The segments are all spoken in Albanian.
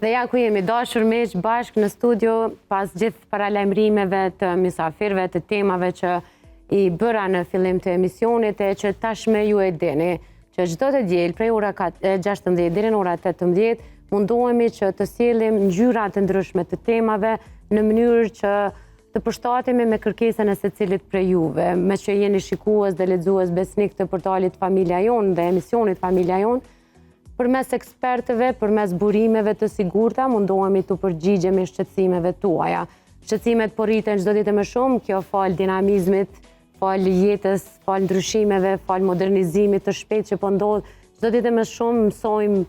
Dhe ja ku jemi dashur miq bashkë në studio pas gjithë paralajmërimeve të mysafirëve, të temave që i bëra në fillim të emisionit e që tashme ju e dini që çdo të diel prej ora 16 deri në ora 18 mundohemi që të sjellim ngjyra të ndryshme të temave në mënyrë që të përshtatemi me kërkesën e secilit prej juve, me që jeni shikues dhe lexues besnik të portalit Familja Jon dhe emisionit Familja Jon. Përmes ekspertëve, përmes burimeve të sigurta, mundohemi të përgjigjemi shqetësimeve tuaja. Shqetësimet po rriten çdo ditë më shumë, kjo fal dinamizmit, fal jetës, fal ndryshimeve, fal modernizimit të shpejtë që po ndodh, çdo ditë më shumë mësojmë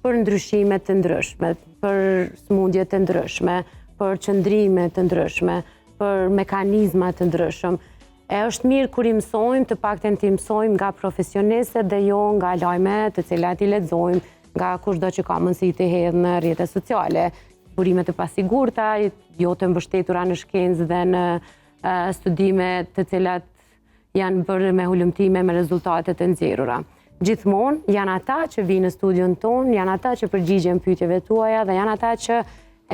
për ndryshime të ndryshme, për smundje të ndryshme, për qëndrime të ndryshme, për mekanizma të ndryshëm. E është mirë kur i mësojmë, të paktën të mësojmë nga profesionistët dhe jo nga lajme të cilat i lexojmë, nga kushdo që ka mundësi të hedhë në rrjetet sociale, burime të pasigurta, jo të mbështetura në shkencë dhe në studime të cilat janë bërë me hulumtime me rezultate të nxjerrura. Gjithmonë janë ata që vinë në studion tonë, janë ata që përgjigjen pyetjeve tuaja dhe janë ata që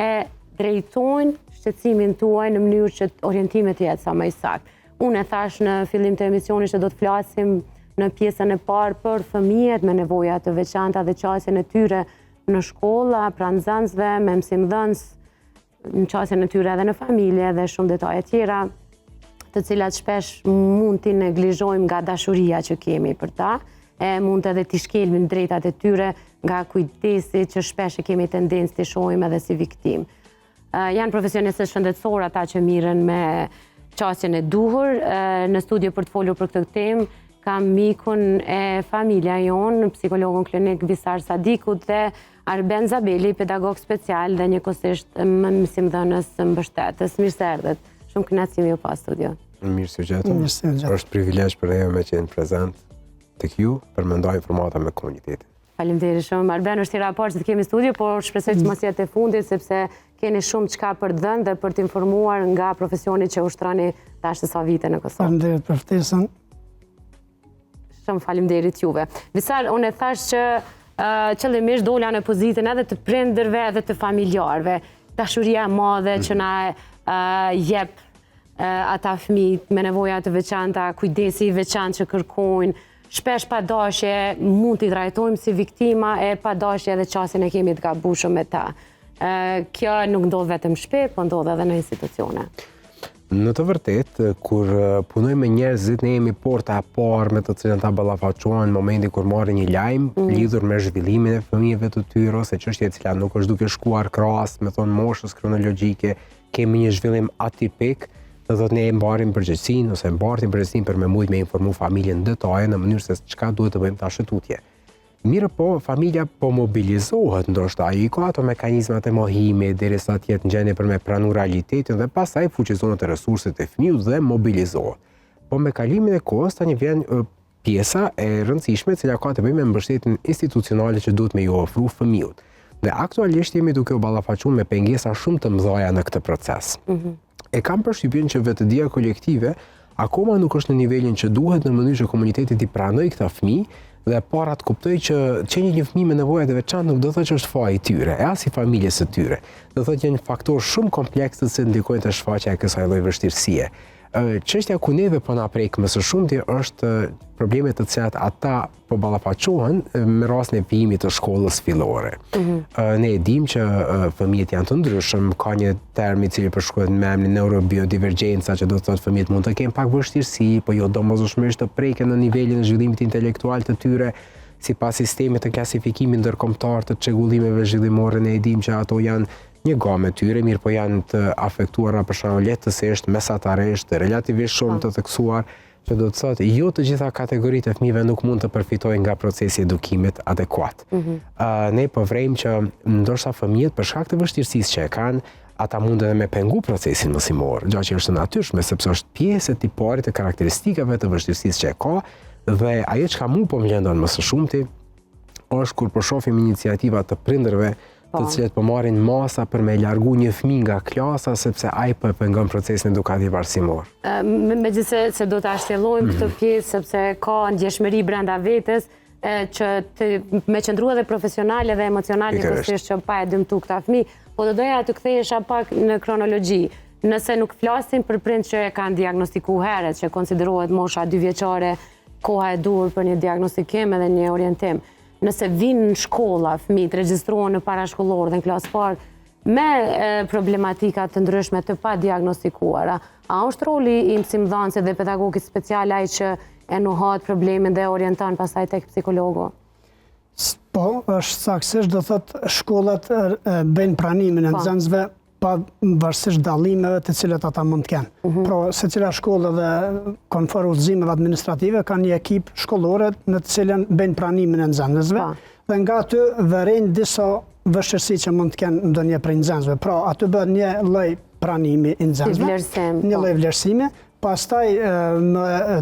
e drejtojnë shqetësimin tuaj në mënyrë që orientimet të jetë sa më saktë. Unë e thash në fillim të emisionit që do të flasim në pjesën e parë për fëmijët me nevoja të veçanta dhe qasjen e tyre në shkolla, pranë nxënësve, me mësimdhënës, në qasjen e tyre edhe në familje dhe shumë detaje tjera, të cilat shpesh mund t'i neglizhojmë nga dashuria që kemi për ta, e mund edhe t'i shkelmin drejtat e tyre nga kujdesi që shpesh e kemi tendencë t'i shohim edhe si viktim. Janë profesionistët shëndetësor ata që mirën me qasjen e duhur. Në studio për të folur për këtë temë kam mikun e Familja Jon, psikologun klinik Visar Sadikut dhe Arben Zabeli, pedagog special dhe njëkohësisht mësimdhënës mbështetës. Mirë se erdhët. Shumë kënaqësi ju pas studio. Mirë se gjetëm. Është privilegj për ne me qenë prezant tek ju për me ndaj informata me komunitetin. Faleminderit shumë. Arben është i raport që të kemi studio, por shpresoj që mos jetë e fundit sepse keni shumë çka për të dhënë dhe për të informuar nga profesioni që ushtroni tash të sa vite në Kosovë. Faleminderit për ftesën. Shumë faleminderit juve. Visar, unë e thash që qëllimisht dola në pozitën edhe të prindërve edhe të familjarëve. Dashuria e madhe që na jep ata fëmijët me nevoja të veçanta, kujdesi i veçantë që kërkojnë. Shpesh pa dashje mund t'i trajtojmë si viktima e pa dashje edhe qasjen e kemi të gabuar me ta. Kjo nuk ndodh vetëm shpe, po ndodh edhe në institucione. Në të vërtet, kur punojmë me njerëzit, ne jemi porta e parë me të cilën ta ballafaqohen në momentin kur marrin një lajm lidhur me zhvillimin e fëmijëve të tyre ose çështje e cila nuk është duke shkuar krahas, me thon moshës kronologjike, kemi një zhvillim atipik. Do thotë ne e mbarim përgjegjësinë ose mbartim përgjegjësinë për me mujt me informu familjen në detaje në mënyrë se çka duhet të bëjmë tash tutje. Mirë po, familja po mobilizohet ndoshta, ai ka ato mekanizmat e mohimit derisa të jetë në gjendje për me pranu realitetin dhe pastaj fuqizohet të resurset e fëmijës dhe mobilizohet. Po me kalimin e kohës tani vjen pjesa e rëndësishme e cila ka të bëjë me mbështetjen institucionale që duhet me ju ofru fëmijët. Dhe aktualisht jemi duke u ballafaquar me pengesa shumë të mëdha në këtë proces. E kam përshtypjen që vetëdia kolektive akoma nuk është në nivelin që duhet në mënyrë që komuniteti t'i pranojë këta fëmijë dhe para të kuptoj që një fëmijë me nevoja të veçantë nuk do të thotë që është faji i tyre, e as i familjes së tyre. Do të thotë që një faktor shumë kompleks që ndikojnë te shfaqja e kësaj lloji vështirësie. Çështja ku neve po na prek më së shumti është problemet të cilat ata po ballafaqohen me rastin e vijimit të shkollës fillore. Ne e dimë që fëmijët janë të ndryshëm, ka një term i cili përshkruhet me emrin neurobiodivergjenca, që do të thotë fëmijët mund të kenë pak vështirësi, po jo domosdoshmërisht të preken në nivelin e zhvillimit intelektual të tyre, sipas sistemit të klasifikimit ndërkombëtar të çrregullimeve zhvillimore. Ne e dimë që ato janë një gamë tyre, mirë po janë të afektuara për shembull lehtësisht, mesatarisht, relativisht shumë të theksuar, që do të thotë jo të gjitha kategoritë e fëmijëve nuk mund të përfitojnë nga procesi i edukimit adekuat. Ne po vrejmë që ndoshta fëmijët për shkak të vështirësisë që e kanë, ata mund edhe me pengu procesin mësimor, gjë që është natyrshme sepse është pjesë e tiparit të karakteristikave të vështirësisë që e ka, dhe ajo çka mu po më lëndon më së shumti është kur po shohim iniciativa të prindërve të cilët po marrin masa për me largu një fëmijë nga klasa sepse ai po e pengon procesin edukativ arsimor. Megjithëse se do ta shtjellojmë këtë pjesë sepse ka ndjeshmëri brenda vetes, që me qëndru edhe profesionale dhe emocionale kështisht që pa e dëmtu këta fëmijë, po do doja të kthehesha pak në kronologji. Nëse nuk flasim për prind që e kanë diagnostiku heret, që konsiderohet mosha 2 vjeçare, koha e dur për një diagnostikim edhe një orientim. Nëse vinë në shkolla, fëmijët regjistrohen në parashkollor dhe në klasë parë, me problematika të ndryshme të pa diagnostikuara, a është roli i mësimdhënësit dhe pedagogit special ai që e nuhat problemin dhe orienton pastaj tek psikologu? Po, është saktësisht, do thotë shkollat bëjnë pranimin e nxënësve pa varësisht dallimeve të cilat ata mund të kenë. Pra, secila shkollë dhe konfor udhëzimeve administrative kanë një ekip shkollore në të cilën bëjnë pranimin e nxënësve dhe nga aty vërejnë disa vështirësi që mund të kenë ndonjë prej nxënësve. Pra, aty bëhet një lloj pranimi i nxënësve, një lloj vlerësimi, pastaj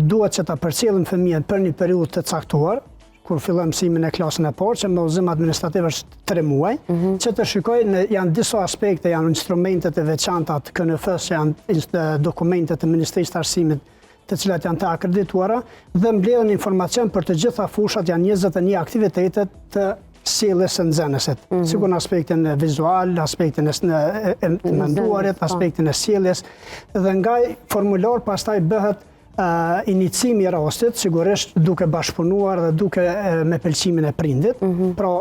duhet që ta përcjellin fëmijën për një periudhë të caktuar, kur fillon mësimin e klasën e parë, që me udhëzim administrativ është 3 muaj, që të shikojnë janë disa aspekte, janë instrumentet e veçanta të KNF-s, që janë dokumentet e Ministrisë të Arsimit, të cilat janë të akredituara, dhe mbledhen informacion për të gjitha fushat, janë 21 aktivitetet të sjelljes së nxënësit. Sikur në aspektin vizual, aspektin e menduarit, aspektin e sjelljes, dhe nga formular pastaj bëhet inicimi i rastit, sigurisht duke bashkëpunuar dhe duke me pëlqimin e prindit, pra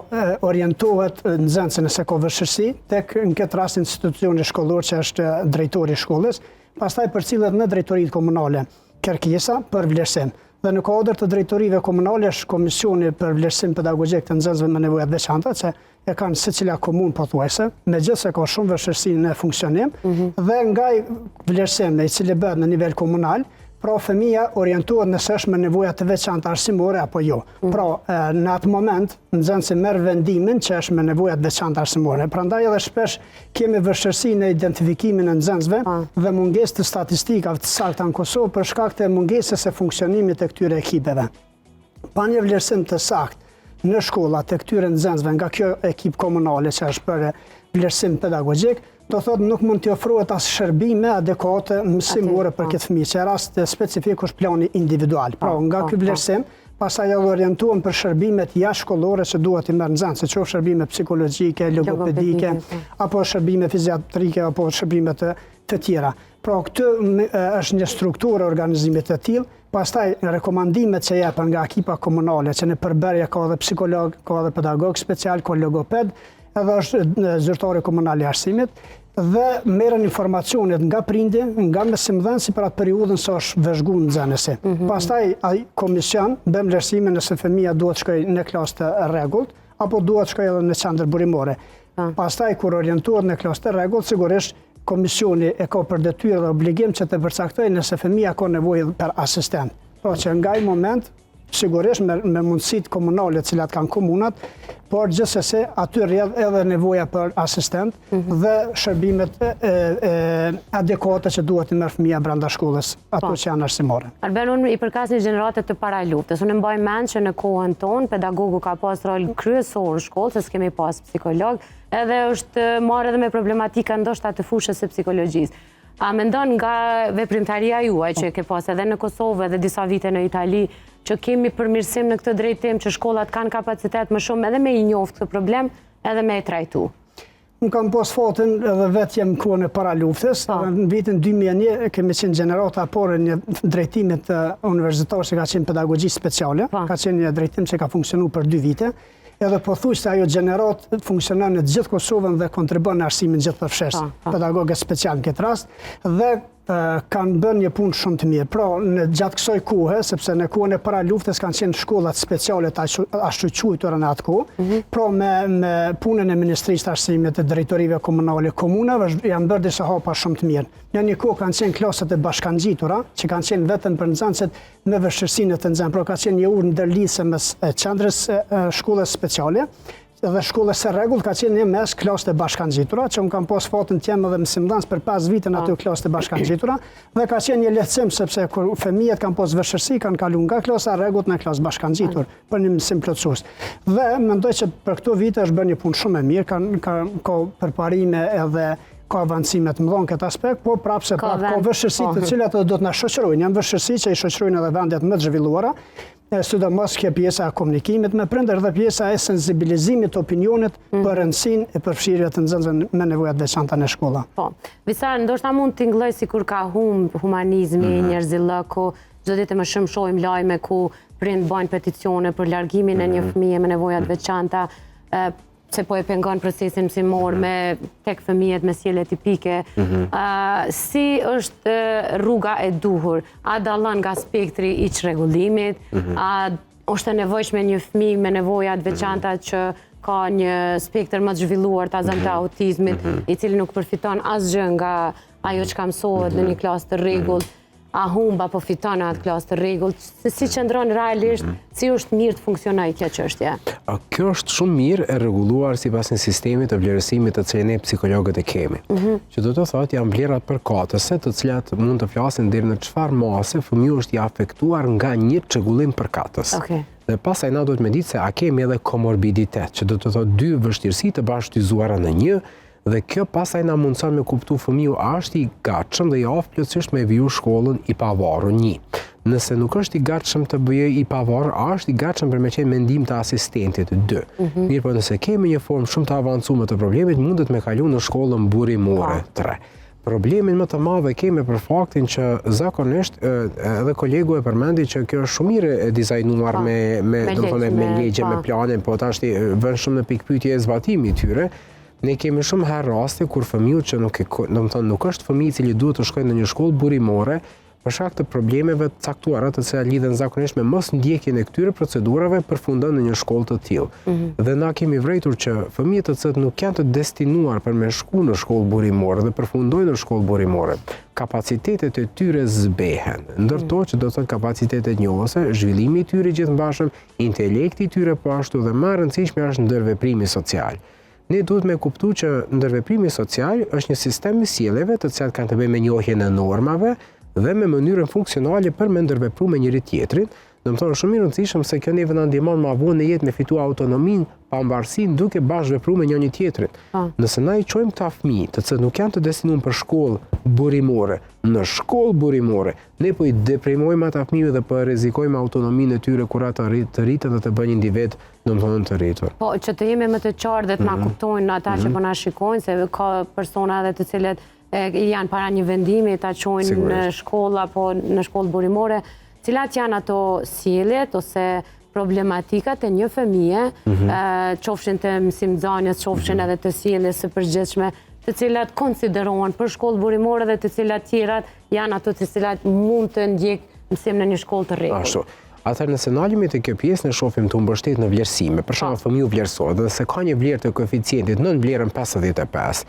orientohet nxënësi nëse ka vështirësi, tek në këtë rast institucioni shkollor që është drejtori i shkollës, pastaj përcillet në drejtoritë komunale kërkesa për vlerësim. Dhe në kuadër të drejtorive komunale është komisioni për vlerësim pedagogjik të nxënësve me nevojat veçanta, që e kanë secila komunë pothuajse, megjithëse ka shumë vështirësi në funksionim, dhe nga vlerësimi i cili bëhet në nivel komunal, pra fëmija orientohet nëse është me nevoja të veçanta arsimore apo jo. Pra, në atë moment, nxënësi merr vendimin që është me nevoja të veçanta arsimore. Prandaj edhe shpesh kemi vështirësi në identifikimin e nxënësve dhe mungesë të statistikave të sakta në Kosovë për shkak të mungesës së funksionimit të këtyre ekipeve. Pa një vlerësim të saktë në shkolla të këtyre nxënësve nga kjo ekip komunale që është për vlerësim pedagogjik, do thotë nuk mund t'i ofrohet as shërbime adekuate mësimore për këtë fëmijë, që rast specifik është plani individual. Pra, nga ky vlerësim, pastaj edhe orientuan për shërbimet jashtëshkollore që duhet i merr nxënësi, qoftë shërbime psikologjike, logopedike, apo shërbime fiziatrike, apo shërbime të tjera. Pra, këtë është një strukturë organizimit të tillë. Pastaj rekomandimet që jepen nga ekipa komunale, që në përbërje ka edhe psikolog, ka edhe pedagog special, ka logoped, edhe është zyrtari komunal i arsimit, dhe merren informacionet nga prindi, nga mësimdhënësi për atë periudhën sa është vëzhguar nxënësi. Pastaj ai komision bën vlerësimin nëse fëmia duhet të shkojë në klasë të rregullt apo duhet të shkojë edhe në qendër burimore. Pastaj kur orientohet në klasë të rregullt, sigurisht komisioni e ka për detyrë dhe obligim që të përcaktojë nëse fëmia ka nevojë për asistent. Pra që nga ai moment sigurisht me mundësitë komunale të cilat kanë komunat, por gjithsesi aty rrjedh edhe nevoja për asistent dhe shërbimet adekuate që duhet të merr fëmia brenda shkollës, ato që janë arsimore. Arben, unë i përkas një gjenerate të paraluftes. Unë mbaj mend që në kohën tonë pedagogu ka pas rol kryesor në shkollë, se s'kemi pas psikolog, edhe është marrë edhe me problematika ndoshta të fushës së psikologjisë. A mendon nga veprimtaria juaj që ke pas edhe në Kosovë edhe disa vite në Itali, që kemi përmirësim në këtë drejtim, që shkollat kanë kapacitet më shumë edhe me i njoftë këtë problem, edhe me e trajtu? Unë kam pas fatin edhe vetë jem kohën e paraluftes. Në vitin 2001 kemi qenë gjenerata parë një drejtimit universitar që ka qenë pedagogji speciale, ka qenë një drejtim që ka funksionu për 2 vite, edhe pothuajse ajo gjenerat funksionon në gjithë Kosovën dhe kontribon në arsimin gjithëpërfshirës, pedagogë special në këtë rast, dhe kanë bërë një punë shumë të mirë. Pra, në gjatë kësaj kohe, sepse në kohën e paraluftes kanë qenë shkollat speciale të ashtu quajtura në atë kohë, pra me punën e Ministrisë të Arsimit, të drejtorive komunale, komunave janë bërë disa hapa shumë të mirë. Në një kohë kanë qenë klaset e bashkangjitura, që kanë qenë vetëm për nxënësit me vështirësinë të nxënësit, pra ka qenë një urë ndërlidhse mes qendrës shkollës speciale dhe shkollës së rregullt, ka qenë një mes klasë të bashkangjitura, që unë kam pas fatin të jem edhe mësimdhënës për 5 vite në aty klasë të bashkangjitura, dhe ka qenë një lehtësim sepse kur fëmijët kanë pas vështirësi, kanë kalu nga klasa e rregullt në klasë bashkangjitur për një mësim plotësues. Dhe mendoj që për këto vite është bërë një punë shumë e mirë, ka përparime edhe ka avancime të mëdha në këtë aspekt, po prapse ka vështirësi të cilat do të na shoqërojnë. Janë vështirësi që i shoqërojnë edhe vendet më të zhvilluara, sidomos kjo pjesa e komunikimit me prindër dhe pjesa e sensibilizimit të opinionit për rëndësinë e përfshirjes të nxënësve me nevojat veçanta në shkolla. Po, Visar, ndoshta mund të nglloj sikur ka humanizmi, njerëzillëku, çdo ditë më shumë shohim lajme ku prind bajnë peticione për largimin e një fëmije me nevojat veçanta, se po e pengon procesin mësimor me tek fëmijët me sjellje tipike. Si është rruga e duhur? A dallon nga spektri i çrregullimit? A është e nevojshme një fëmijë me nevojat veçanta që ka një spektër më të zhvilluar të azëm të autizmit, i cili nuk përfiton asgjë nga ajo që ka mësohet në një klasë të rregullt? A humba po fiton atë klasë të rregullt? Si qëndron realisht, si është mirë të funksionojë kjo çështje? Kjo është shumë mirë e rregulluar sipas një sistemi të vlerësimit të cilin ne psikologët e kemi. Që do të thotë janë vlerat përkatëse, të cilat mund të flasin deri në çfarë mase fëmiu është i afektuar nga një çrregullim përkatës. Dhe pastaj na duhet me ditë se a kemi edhe komorbiditet, që do të thotë dy vështirësi të bashkëtyzuara në një. Dhe kjo pastaj na mundson me kuptu fëmiu a është i gatshëm dhe i aftë plotësisht me viju shkollën i pavarur 1. Nëse nuk është i gatshëm të bëjë i pavarur, a është i gatshëm për me qenë mendim të asistentit 2. Mirë po nëse kemi një formë shumë të avancuar të problemit, mundet me kalu në shkollën burimore 3. Problemin më të madh e kemi për faktin që zakonisht edhe kolegu e përmendi që kjo është shumë mirë e dizajnuar me legje, me plane, po tash vën shumë në pikpyetje e zbatimit tyre. Ne kemi shumë herë raste kur fëmiu që nuk është fëmijë i cili duhet të shkojë në një shkollë burimore për shkak të problemeve të caktuara të cilat lidhen zakonisht me mosndjekjen e këtyre procedurave përfundon në një shkollë të tillë. Dhe na kemi vërejtur që fëmijët të cilët nuk janë të destinuar për me shku në shkollë burimore dhe përfundojnë në shkollë burimore, kapacitetet e tyre zbehen. Ndërto që do të thotë kapacitetet njohëse, zhvillimi i tyre gjithmbashëm, intelekti i tyre po ashtu dhe më e rëndësishme është ndërveprimi social. Ne duhet me kuptu që ndërveprimi social është një sistem i sjelljeve të cilat kanë të bëjnë me njohjen e normave dhe me mënyrën funksionale për me ndërvepru me njëri tjetrin. Do të thonë shumë i rëndësishëm se kjo neve na ndihmon më vonë në jetë me fitu autonominë, pambarësinë duke bashkëvepruar me njëri tjetrin. Nëse na i çojmë këta fëmijë, të cilët nuk janë të destinuar për shkollë burimore, në shkollë burimore, ne po i deprimojmë ata fëmijë dhe po rrezikojmë autonominë e tyre kur ata rriten dhe të bëjnë individ, domethënë të rritur. Po, që të jemi më të qartë dhe të na kuptojnë ata që po na shikojnë, se ka persona edhe të cilët janë para një vendimi ta çojnë në shkollë apo në shkollë burimore. Cilat janë ato sjelljet ose problematikat e një fëmije, qofshin të mësimdhënies, qofshin edhe të sjelljes së përgjithshme, të cilat konsiderohen për shkollë burimore dhe të cilat tjerat janë ato të cilat mund të ndjek mësim në një shkollë të rregullt. Atëherë nëse nalemi te kjo pjesë ne shohim të mbështet në vlerësime. Për shembull fëmiu vlerësohet dhe se ka një vlerë të koeficientit nën vlerën 55.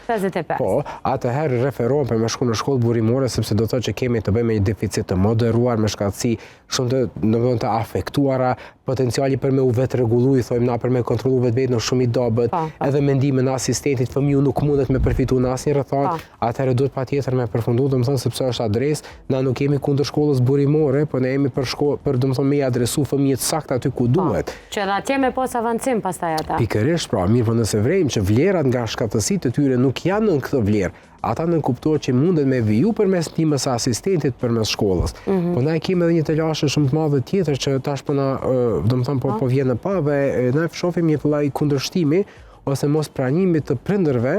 Po, atëherë referohen për me shku në shkollë burimore sepse do të thotë që kemi të bëjmë me një deficit të moderuar, me shkallësi shumë të afektuara, potenciali për me u vetë rregullu, i thojmë na për me kontrollu vetveten shumë i dobët, edhe mendimin e asistentit fëmiu nuk mundet me përfitu në asnjë rrethon, atëherë duhet patjetër me përfundu, domethënë sepse është adresë, na nuk kemi kundër shkollës burimore, po ne jemi për shkollë për domethënë me adresu fëmijët saktë aty ku duhet. Që edhe atje me pas avancim pastaj ata. Pikërisht pra, mirë, po nëse vrejmë që vlerat nga shkatësitë e tyre nuk janë në këtë vlerë, ata nënkuptohet që mundet me viju përmes ndihmës së asistentit përmes shkollës. Po na kemi edhe një të lashë shumë të madhe tjetër që tash po na, domethënë po vjen në pa dhe ne shohim një lloj kundërshtimi ose mos pranimit të prindërve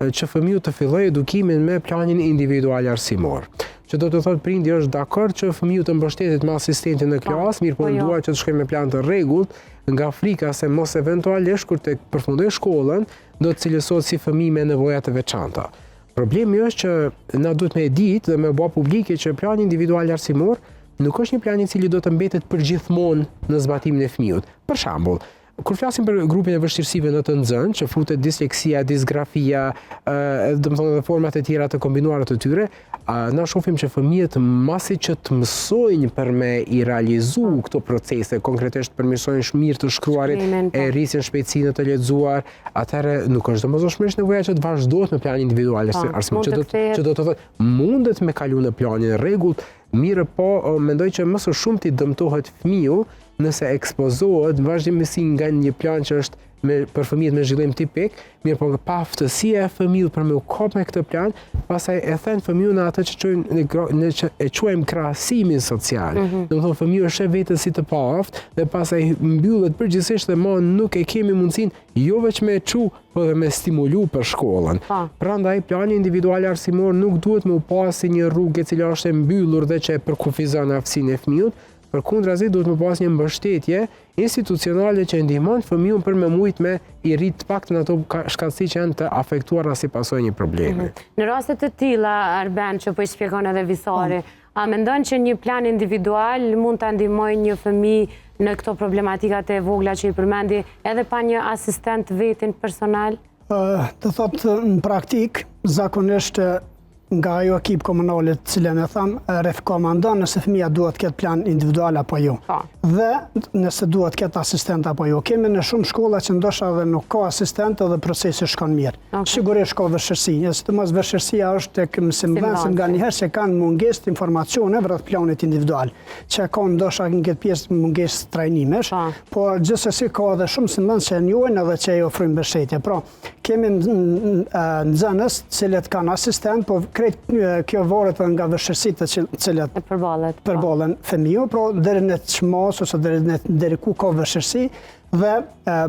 që fëmiu të fillojë edukimin me planin individual arsimor. Që do të thotë prindi është dakord që fëmiu të mbështetet me asistentin në klasë, mirë po dua që të shkojë me plan të rregullt, nga frika se mos eventualisht kur të përfundoj shkollën, do të cilësohet si fëmijë me nevoja të veçanta. Problemi është që na duhet me ditë dhe me bë publike që plani individual arsimor nuk është një plan i cili do të mbetet përgjithmonë në zbatimin e fëmijët. Për shembull, kur flasim për grupin e vështirësive në të nxënës, që futet disleksia, disgrafia, domethënë edhe format e tjera të kombinuara të tyre, na shohim që fëmijët masi që të mësojnë për me i realizu këto procese, konkretisht përmirësojnë mirë të shkruarit, e rrisin shpejtësinë të lexuar, atëherë nuk është domosdoshmërisht nevoja që të vazhdohet me planin individual arsimor, që do të thotë mundet me kalu në planin e rregullt, mirë po mendoj që më së shumti dëmtohet fëmiu nëse ekspozohet vazhdimisht nga një plan që është për fëmijët me zhvillim tipik, mirë po pa aftësia e fëmijët për me u kap me këtë plan, pastaj e thënë fëmijën atë që e quajmë krahasimin social. Domethënë fëmiu është vetën si të paaft dhe pastaj mbyllet përgjithsisht dhe ma nuk e kemi mundësinë jo vetëm me çu, por edhe me stimulu për shkollën. Prandaj plani individual arsimor nuk duhet me u pas si një rrugë e cila është e mbyllur dhe që e përkufizon aftësinë e fëmijët, përkundrazi duhet me pas një mbështetje institucionale që ndihmon fëmijën për me mujt me i rrit paktën ato shkallësi që janë të afektuara si pasojë një problemi. Në raste të tilla, Arben, që po i shpjegon edhe Visari, a mendon që një plan individual mund ta ndihmojë një fëmijë në këto problematikat e vogla që i përmendi edhe pa një asistent vetin personal? Të thotë në praktik, zakonisht nga ajo ekip komunale të cilën e tham, rekomandon nëse fëmija duhet ketë plan individual apo jo. Dhe nëse duhet ketë asistent apo jo. Kemi në shumë shkolla që ndoshta edhe nuk ka asistent edhe procesi shkon mirë. Sigurisht ka vështirësi, sidomos vështirësia është tek mësimdhënësit nga njëherë që kanë mungesë të informacione rreth planit individual, që ka ndoshta në këtë pjesë mungesë trajnimesh, por gjithsesi ka edhe shumë mësimdhënës që njohin edhe që i ofrojnë mbështetje. Pra, kemi nxënës të cilët kanë asistent, po kjo varet nga vështirësitë të cilat përballen fëmiu, pra deri në çmos ose deri ku ka vështirësi dhe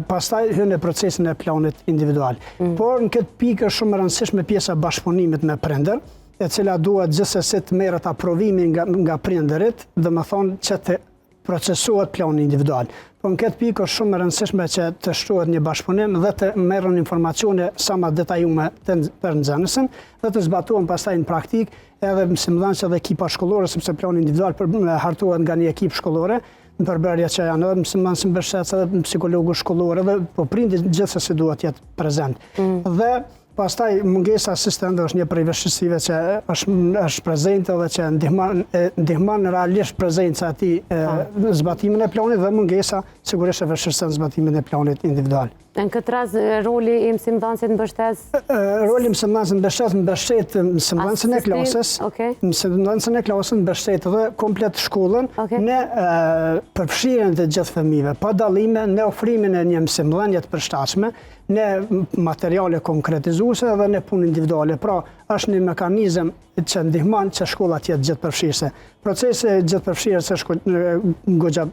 pastaj hyn në procesin e planit individual. Por në këtë pikë është shumë e rëndësishme pjesa bashkëpunimit me prindër, e cila duhet gjithsesi të merret aprovimi nga prindërit, domethënë që të procesohet plani individual. Po në këtë pikë është shumë e rëndësishme që të shtrohet një bashkëpunim dhe të merren informacione sa më detajume për nxënësin dhe të zbatohen pastaj në praktik edhe mësimdhënësit dhe ekipa shkollore, sepse plani individual hartohet nga një ekip shkollore në përbërje që janë edhe mësimdhënës mbështetës edhe psikologu shkollore dhe po prindi gjithsesi duhet jetë prezent. Dhe pastaj mungesa asistente është një prej vështirësive që është prezente dhe që ndihmon realisht prezenca e tij në zbatimin e planit dhe mungesa sigurisht e vështirëson zbatimin e planit individual. Në këtë rast roli i mësimdhënësit mbështetës? Roli i mësimdhënësit mbështet mësimdhënësin e klasës, mësimdhënësin e klasës mbështet edhe komplet shkollën në përfshirjen e gjithë fëmijëve, pa dallime, në ofrimin e një mësimdhënie të përshtatshme, në materiale konkretizuese dhe në punë individuale. Pra, është një mekanizëm që ndihmon që shkolla të jetë gjithë përfshirëse. Procesi gjithë përfshirës është goxha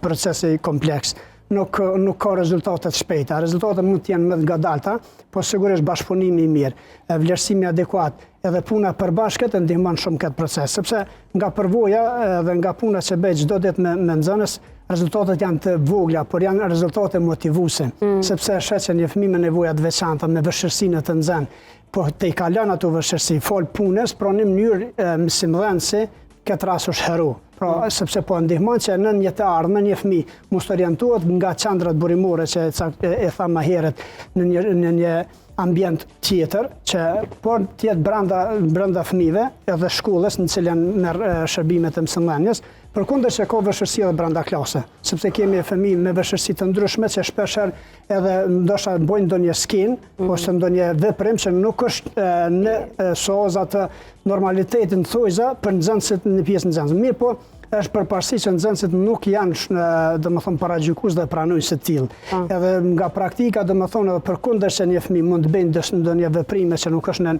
procesi kompleks. Nuk ka rezultate të shpejta. Rezultatet mund të jenë më të ngadalta, po sigurisht bashkëpunimi i mirë, vlerësimi adekuat, edhe puna përbashkët ndihmon shumë këtë proces, sepse nga përvoja dhe nga puna që bëj çdo ditë me nxënës, rezultatet janë të vogla, por janë rezultate motivuese, sepse shet që një fëmijë me nevoja të veçanta, me vështirësinë të nxënë, po të i kalon ato vështirësi, fol punës, pra në mënyrë mësimdhënësi, këtë rast është hero. Pra, sepse po ndihmon që në një të ardhme një fëmijë mos të orientohet nga qendrat burimore që e thamë më herët në një ambient tjetër, që por të jetë brenda fëmijëve edhe shkollës në cilën merr shërbimet e mësimdhënies, përkundër që ka vështirësi edhe brenda klasë, sepse kemi fëmijë me vështirësi të ndryshme që shpeshherë edhe ndoshta bojnë ndonjë skenë ose ndonjë veprim që nuk është në soza të normalitetin thojza për nxënësit në pjesën nxënësve. Mirë, po është përparësi që nxënësit nuk janë domethënë paragjykues dhe pranojnë të tillë. Edhe nga praktika domethënë edhe përkundër se një fëmijë mund të bëjë ndonjë veprime që nuk është në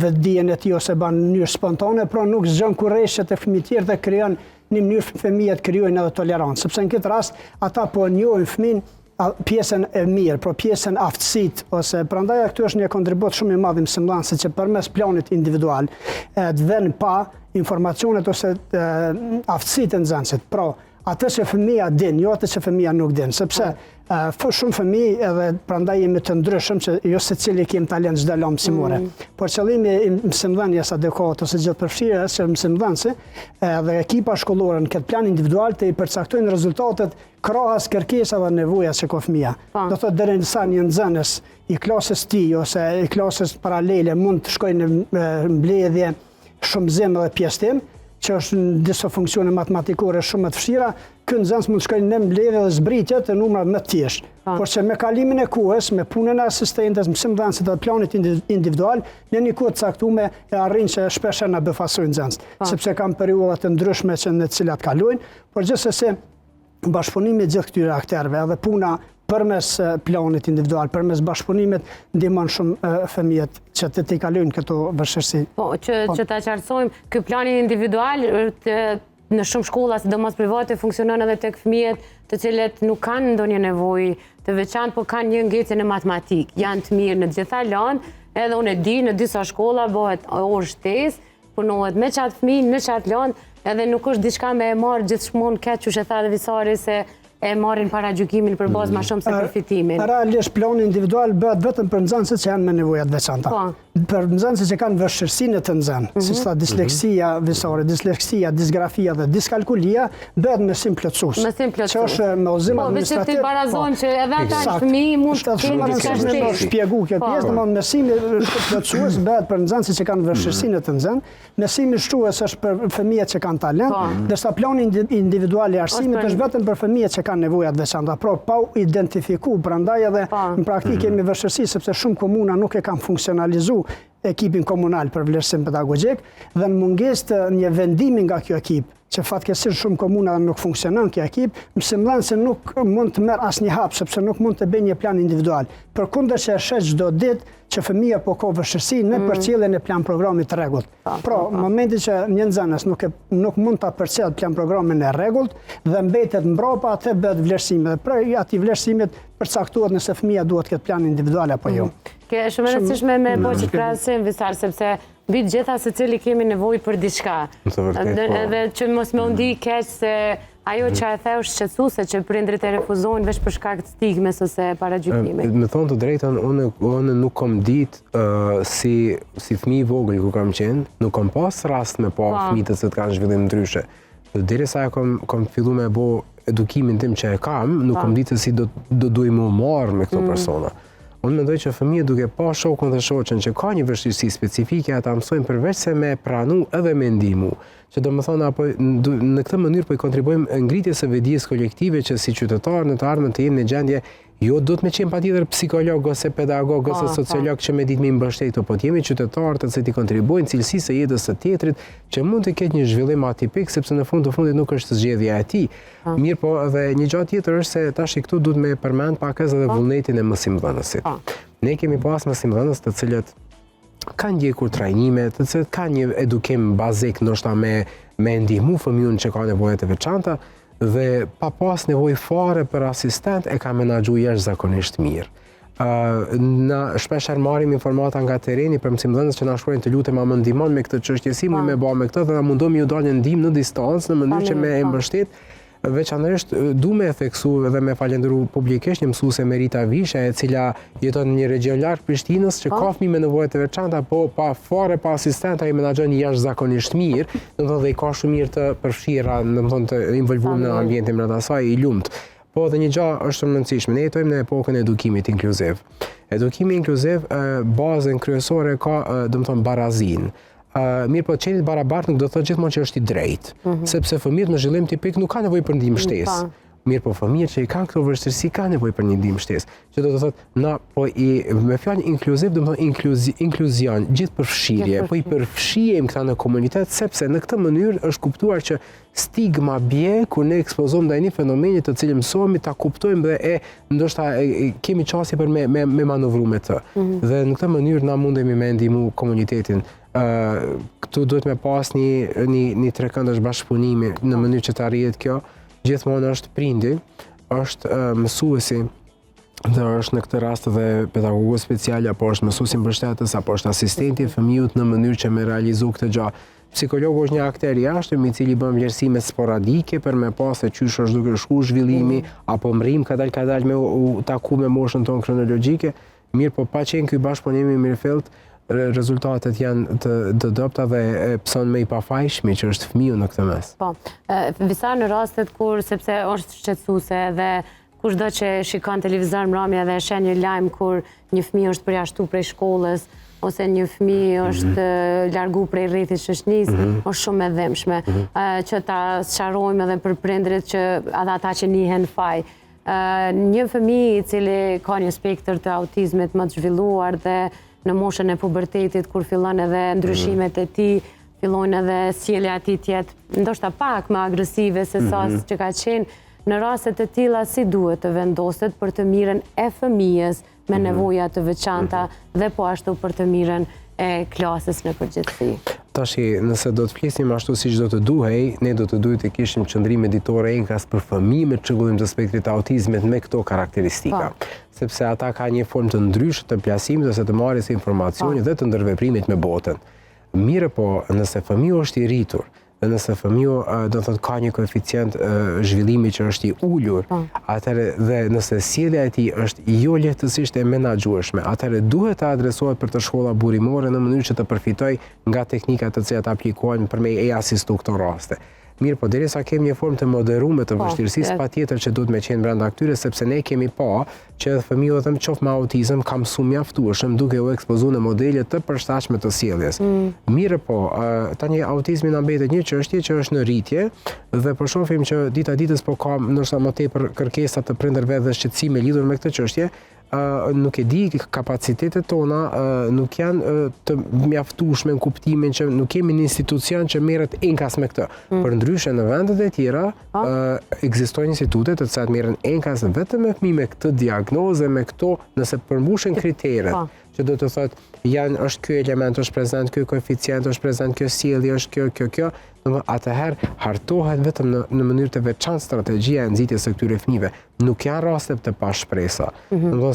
vetdijen e tij ose bën në mënyrë spontane, por nuk zgjon kurrëshet e fëmijë të tjerë dhe krijon në mënyrë fëmijët krijojnë edhe tolerancë, sepse në këtë rast ata po njohin fëmin pjesën e mirë, pro pjesën aftësit, ose prandaj këtu është një kontribut shumë i madh i mësimdhënësit që përmes planit individual të vënë pa informacionet ose aftësitë e nxënësit. Pra, atë që fëmija din, jo atë që fëmija nuk din, sepse shumë fëmijë edhe prandaj jemi të ndryshëm që jo secili kemi talent çdo lëm mësimore. Por qëllimi i mësimdhënies adekuate ose gjithëpërfshirës që mësimdhënësi dhe ekipa shkollore në këtë plan individual të i përcaktojnë rezultatet krahas kërkesave dhe nevojave që ka fëmia. Do thotë deri sa një nxënës i klasës tij ose i klasës paralele mund të shkojë në mbledhje, shumëzim dhe pjesëtim, që është në disa funksione matematikore shumë të vështira, ky nxënës mund të shkojë në mbledhje dhe zbritje të numra më të thjeshtë. Por që me kalimin e kohës, me punën e asistentes, mësimdhënësit dhe planit individual, në një kohë të caktuar e arrin që shpesh na befasojnë nxënës, sepse kanë periudha të ndryshme që në të cilat kalojnë, por gjithsesi bashkëpunimi i gjithë këtyre aktorëve edhe puna përmes planit individual, përmes bashkëpunimit, ndihmon shumë fëmijët që të t'i kalojnë këto vështirësi. Po, që ta qartësojmë, ky plani individual në shumë shkolla, sidomos private, funksionon edhe tek fëmijët të cilët nuk kanë ndonjë nevojë të veçantë, po kanë një ngecje në matematikë. Janë të mirë në të gjitha lanë, edhe unë e di në disa shkolla bëhet orë shtesë, punohet me qatë fëmijë në qatë lanë, edhe nuk është diçka me e marrë gjithmonë keq, që tha dhe Visari se e marrin para gjykimin për bazë ma shumë se përfitimin. Realisht plani individual bëhet vetëm për nxënësit që janë me nevojat veçanta. Për nxënësit që kanë vështirësinë të nxënë, siç tha disleksia, Visari, disleksia, disgrafia dhe diskalkulia, bëhet me sim plotësues. Me sim plotësues. Që është me udhëzim administrativ. Po, vetë ti barazojmë që edhe ata fëmijë mund të kenë diçka të shpjegoj kjo pjesë, domthonë me sim plotësues bëhet për nxënësit që kanë vështirësinë të nxënë, me sim shtues është për fëmijët që kanë talent, ndërsa plani individual i arsimit është vetëm për fëmijët që kanë nevojat veçanta, pa u identifiku, prandaj edhe në praktikë kemi vështirësi sepse shumë komuna nuk e kanë funksionalizu ekipin komunal për vlerësim pedagogjik dhe në mungesë të një vendimi nga kjo ekip, që fatkeqësisht shumë komuna nuk funksionon kjo ekip, mësimdhënësi nuk mund të merr asnjë hap sepse nuk mund të bëjë një plan individual. Përkundër që e shet çdo ditë që fëmia po ka vështirësi në përcjelljen e plan programit të rregullt. Pra, në momentin që një nxënës nuk mund ta përcjell plan programin e rregullt dhe mbetet mbrapa, atë bëhet vlerësimi dhe për aty vlerësimit përcaktohet nëse fëmia duhet të ketë plan individual apo jo. Kjo është shumë e rëndësishme me po që krahasim Visar, sepse mbi të gjitha secili kemi nevojë për diçka. Edhe që mos më ndi keq se ajo që e the është shqetësuese që prindrit e refuzojnë veç për shkak të stigmës ose paragjykimit. Me thonë të drejtën, unë nuk kam ditë si fëmijë vogël ku kam qenë, nuk kam pas rast me pa fëmijë të cilët kanë zhvillim ndryshe. Derisa kam fillu me bo edukimin tim që e kam, nuk kam ditë si do duaj më marr me këto persona. Unë mendoj që fëmijët duke pa shokun dhe shoqen që ka një vështirësi specifike, ata mësojnë përveç se me pranu edhe me ndihmu. Që do më thonë, në këtë mënyrë po i kontribuojmë ngritjes së vetdijes kolektive që si qytetar në të ardhmen të jemi në gjendje jo do të me qenë patjetër psikolog ose pedagog ose sociolog që me ditë me mbështetur, po të jemi qytetarë të cilët i kontribuojnë cilësisë së jetës së tjetrit që mund të ketë një zhvillim atipik sepse në fund të fundit nuk është zgjedhja e tij. Mirë, po edhe një gjë tjetër është se tash këtu duhet me përmend pak edhe vullnetin e mësimdhënësit. Ne kemi pas mësimdhënës të cilët kanë ndjekur trajnime, të cilët kanë një edukim bazik ndoshta me ndihmu fëmijën që ka nevoja të veçanta, dhe pa pas nevojë fare për asistent e ka menaxhu jashtëzakonisht mirë. Na shpeshherë marrim informata nga tereni për mësimdhënës që na shkruajnë të lutem a më ndihmon me këtë çështje, si mund me bë me këtë dhe na mundon ju dalë një ndihmë në distancë në mënyrë që me e mbështet. Veçanërisht du me theksu dhe me falendëru publikisht një mësuese Merita Visha, e cila jeton në një region larg Prishtinës që ka fëmijë me nevoja të veçanta, po pa asistent ai menaxhon jashtëzakonisht mirë, domethënë dhe i ka shumë mirë të përfshira, domethënë të involvuar në ambientin brenda saj i lumt. Po dhe një gjë është shumë e rëndësishme, ne jetojmë në epokën e edukimit inkluziv. Edukimi inkluziv bazën kryesore ka domethënë barazinë. Mirë, po qenit barabartë nuk do të thotë gjithmonë që është i drejtë, sepse fëmijët në zhvillim tipik nuk kanë nevojë për ndihmë shtesë. Mirë, po fëmijët që i kanë këto vështirësi kanë nevojë për një ndihmë shtesë. Që do të thotë na po me fjalë inkluziv do të thotë inkluzion, gjithëpërfshirje, po i përfshihem këta në komunitet sepse në këtë mënyrë është kuptuar që stigma bie kur ne ekspozojmë ndaj një fenomeni të cilin mësohemi ta kuptojmë dhe ndoshta kemi çësje për me manovru me të. Dhe në këtë mënyrë na mundemi me ndihmu komunitetin. Këtu duhet me pas një trekëndësh bashkëpunimi në mënyrë që të arrihet kjo. Gjithmonë është prindi, është mësuesi, dhe është në këtë rast dhe pedagogu special, apo është mësuesi mbështetës, apo është asistenti i fëmijës në mënyrë që me realizu këtë gjë. Psikologu është një akter i jashtëm i cili bën vlerësime sporadike për me pas se qysh është duke shku zhvillimi, apo mrim kadal me u taku me moshën tonë kronologjike. Mirë, po pa qenë ky bashkëpunim i mirëfillt, rezultatet janë të dobta dhe pëson me i pafajshmi që është fëmiu në këtë mes. Po, Visar në rastet kur, sepse është shqetësuese dhe kushdo që shikon televizor mbrëmje dhe shen një lajm kur një fëmijë është përjashtuar prej shkollës ose një fëmijë është largu prej rrethit shoqërisë, është shumë e dhëmshme. Që ta sqarojmë edhe për prindrit që edhe ata që njihen faj. Një fëmijë i cili ka një spektër të autizmit më të zhvilluar dhe në moshën e pubertetit kur fillon edhe ndryshimet e tij, fillojnë edhe sjellja e tij të jetë ndoshta pak më agresive se sa që ka qenë. Në raste të tilla si duhet të vendoset për të mirën e fëmijës me nevoja të veçanta dhe po ashtu për të mirën e klasës në përgjithësi. Tashi, nëse do të flisim ashtu siç do të duhej, ne do të duhet të kishim qëndrim editore enkas për fëmijë me çrregullim të spektrit të autizmit me këto karakteristika. Sepse ata ka një formë të ndryshme të plasimit ose të marrjes së informacionit dhe të ndërveprimit me botën. Mirë po, nëse fëmiu është i rritur, dhe nëse fëmiu do të thotë ka një koeficient zhvillimi që është i ulur, atëherë dhe nëse sjellja e tij është jo lehtësisht e menaxhueshme, atëherë duhet të adresohet për të shkolla burimore në mënyrë që të përfitoj nga teknikat të cilat aplikohen për me e asistu këto raste. Mirë, po derisa kemi një formë të moderuar të vështirësisë, patjetër që duhet me qenë brenda këtyre, sepse ne kemi pa që edhe fëmijët them qoftë me autizëm ka mësuar mjaftueshëm duke u ekspozuar në modele të përshtatshme të sjelljes. Mirë, po tani autizmi na mbetet një çështje që është në rritje dhe po shohim që dita ditës po ka ndoshta më tepër kërkesa të prindërve dhe shqetësime lidhur me këtë çështje. Nuk e di, kapacitetet tona nuk janë të mjaftueshme në kuptimin që nuk kemi një institucion që merret enkas me këtë. Për ndryshe në vendet e tjera ekzistojnë institute të cilat merren enkas vetëm me fëmijë me këtë diagnozë, me këto nëse përmbushin kriteret. Që do të thotë është ky element, është prezant ky koeficient, është prezant kjo sjellje, është kjo. Atëherë hartohet vetëm në mënyrë të veçantë strategjia e nxitjes së këtyre fëmijëve. Nuk janë raste të pashpresa.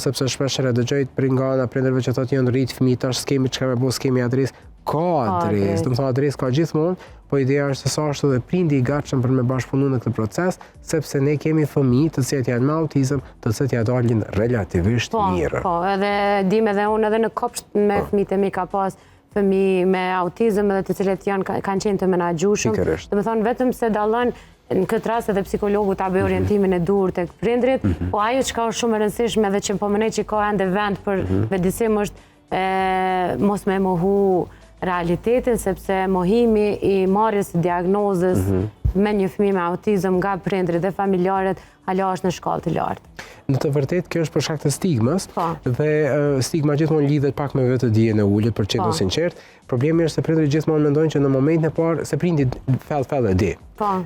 Sepse shpesh dëgjoj nga ana prindërve që thotë janë rrit fëmijë tash skemi çka më bëu, skemi adresë. Ka adresë, do të thonë adresë ka gjithmonë, po ideja është se sa është edhe prindi i gatshëm për me bashkëpunuar në këtë proces, sepse ne kemi fëmijë të cilët janë me autizëm, të cilët ja dalin relativisht mirë. Po, edhe dim edhe unë edhe në kopsht me fëmijët e mi ka pas fëmijë me autizëm edhe të cilët kanë qenë të menaxhueshëm. Do të thonë vetëm se dallon në këtë rast edhe psikologu ta bëj orientimin e duhur tek prindrit, po ajo çka është shumë e rëndësishme edhe që po më ne që ka ende vend për vendisim është mos me mohu realitetin, sepse mohimi i marrjes së diagnozës me një fëmijë me autizëm nga prindrit dhe familjarët hala është në shkallë të lartë. Në të vërtetë kjo është për shkak të stigmës dhe stigma gjithmonë lidhet pak me vetëdijen e ulët për qenë sinqert. Problemi është se prindrit gjithmonë mendojnë që në momentin e parë se prindi thellë e di.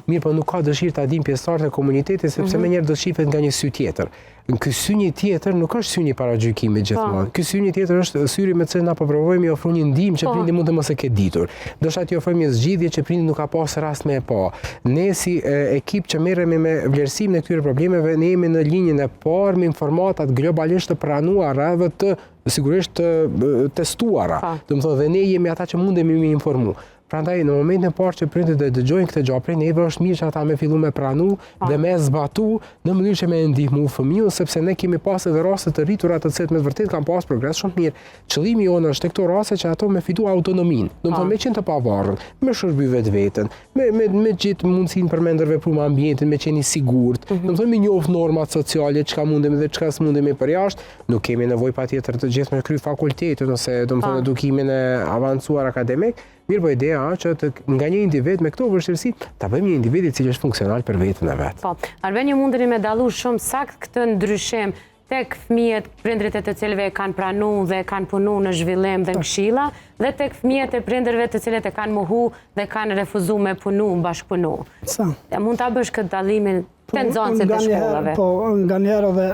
Mirë, po nuk ka dëshirë ta dinë pjesëtarët e komunitetit sepse menjëherë do shihet nga një sy tjetër. Ky syni tjetër nuk është syni paragjykimit gjithmonë. Ky syni tjetër është syri me të cilin apo provojmë i ofrojmë një ndihmë që prindi mund të mos e ketë ditur. Do shta t'i ofrojmë një zgjidhje që prindi nuk ka pasur rast me e pa. Ne si ekip që merremi me vlerësimin e këtyre problemeve, ne jemi në linjën e parë me informatat globalisht të pranuara dhe të sigurisht të testuara. Do të thotë dhe ne jemi ata që mundemi me informu. Prandaj në momentin e parë që prindërit e dëgjojnë këtë gjë, neve është mirë që ata me fillu me pranu dhe me zbatu në mënyrë që me ndihmu fëmijën, sepse ne kemi pas edhe raste të rritura të cilët me vërtet kanë pas progres shumë mirë. Qëllimi jonë është tek këto raste që ato me fitu autonominë, do të thonë me qenë të pavarur, me shërby vetveten, me gjithë mundësinë për me ndërvepruar ambientin, me qenë i sigurt, do të thonë me njohur normat sociale, çka mundemi dhe çka s'mundemi për jashtë. Nuk kemi nevojë patjetër të gjithë me kry fakultetin ose do të thonë edukimin e avancuar akademik. Mirë, po ideja që nga një individ me këto vështirësi ta bëjmë një individ i cili është funksional për veten e vet. Po, Arbenjo mundeni me dallu shumë sakt këtë ndryshim tek fëmijët, prindrit e të cilëve kanë pranuar dhe kanë punuar në zhvillim dhe në këshilla, dhe tek fëmijët e prindërve të cilët e kanë mohu dhe kanë refuzuar me punu, bashkëpunu. Sa? Mund ta bësh këtë dallimin të nxënësit të shkollave. Po, nganjëherë edhe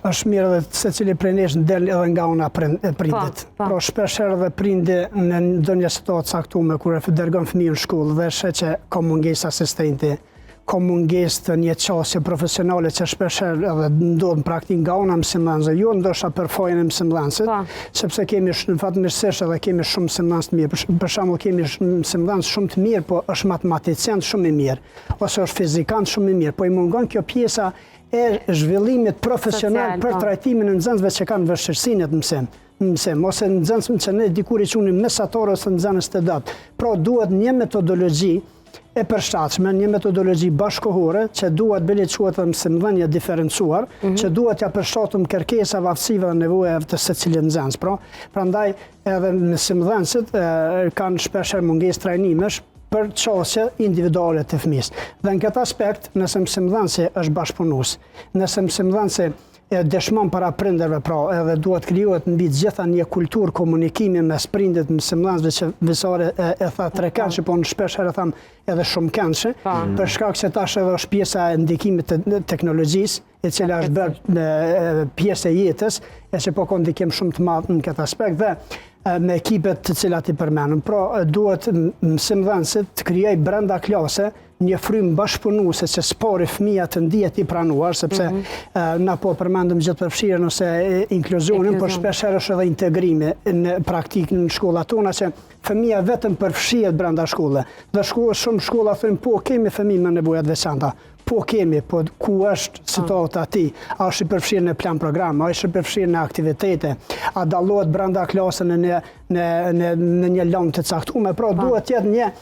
është mirë edhe secili prej nesh del edhe nga una prindit. Por shpesh edhe prindi në ndonjë situatë caktuar kur e dërgon fëmijën në shkollë dhe sheh që ka mungesë asistenti, ka mungesë të një qasje profesionale që shpesh edhe ndodh në praktikë nga una mësimdhënëse, jo ndoshta për fojën e mësimdhënësit, sepse kemi në fatmirësisht edhe kemi shumë mësimdhënës të mirë. Për shembull kemi mësimdhënës shumë të mirë, po është matematicien shumë i mirë, ose është fizikant shumë i mirë, po i mungon kjo pjesa e zhvillimit profesional për trajtimin e nxënësve që kanë vështirësinë të mësim, ose nxënës që ne dikur i qunim mesator ose nxënës të datë. Pra duhet një metodologji e përshtatshme, një metodologji bashkëkohore që duhet bëhet quhet mësimdhënie diferencuar, që duhet ja përshtatum kërkesave, aftësive dhe nevojave të secilit nxënës. Prandaj edhe mësimdhënësit kanë shpesh mungesë trajnimesh për qasje individuale të fëmijës. Dhe në këtë aspekt, nëse mësimdhënësi është bashkëpunues, nëse mësimdhënësi dëshmon para prindërve, pra edhe duhet krijohet mbi të gjitha një kulturë komunikimi mes prindit, mësimdhënësve që Visore e tha 3 këndshë, po në shpesh herë tham edhe shumë këndshë, për shkak se tash edhe është pjesa e ndikimit të teknologjisë, e cila është bërë pjesë e jetës, e që po ka ndikim shumë të madh në këtë aspekt dhe me ekipet të cilat i përmenëm. Pra, duhet mësimdhënësit të krijojë brenda klase një frymë bashkëpunuese që spori fëmija të ndihet i pranuar, sepse na po përmendëm gjithë përfshirjen ose inkluzionin, por shpesh herë është edhe integrimi në praktikë në shkollat tona që fëmija vetëm përfshihet brenda shkollës. Dhe shumë shkolla thonë po kemi fëmijë me nevoja të veçanta. Po kemi, po ku është situata ati? A është i përfshirë në plan program, a është i përfshirë në aktivitete, a dallohet brenda klasën në një lëndë të caktuar, pra duhet jetë një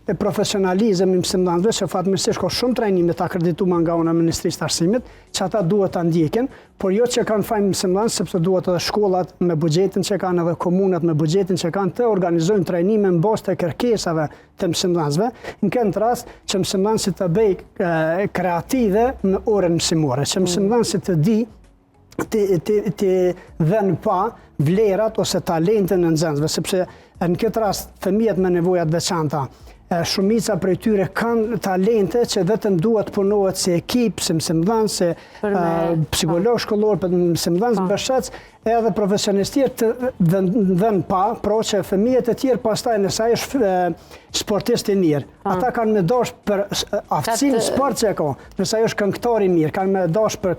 profesionalizëm i mësimdhënësve, që fatmirësisht ka shumë trajnime të akredituar nga ana e Ministrisë të Arsimit, që ata duhet ta ndjekin, por jo që kanë fajin mësimdhënës, sepse duhet edhe shkollat me buxhetin që kanë edhe komunat me buxhetin që kanë të organizojnë trajnime në bazë të kërkesave të mësimdhënësve, në këtë rast që mësimdhënësit të bëjë kreative në orën mësimore, që mësimdhënësit të di të dhenë pa vlerat ose talentën e nxënësve, sepse në këtë rast fëmijët me nevoja të veçanta shumica prej tyre kanë talente që vetëm duhet punohet si ekip, si mësimdhënës, si psikolog shkollor, mësimdhënës mbështetës, edhe profesionistë tjerë të vënë pa, pra që fëmijët e tjerë pastaj nëse ai është sportist i mirë, ata kanë me dash për aftësinë sport që ka, nëse ai është këngëtar i mirë, kanë me dash për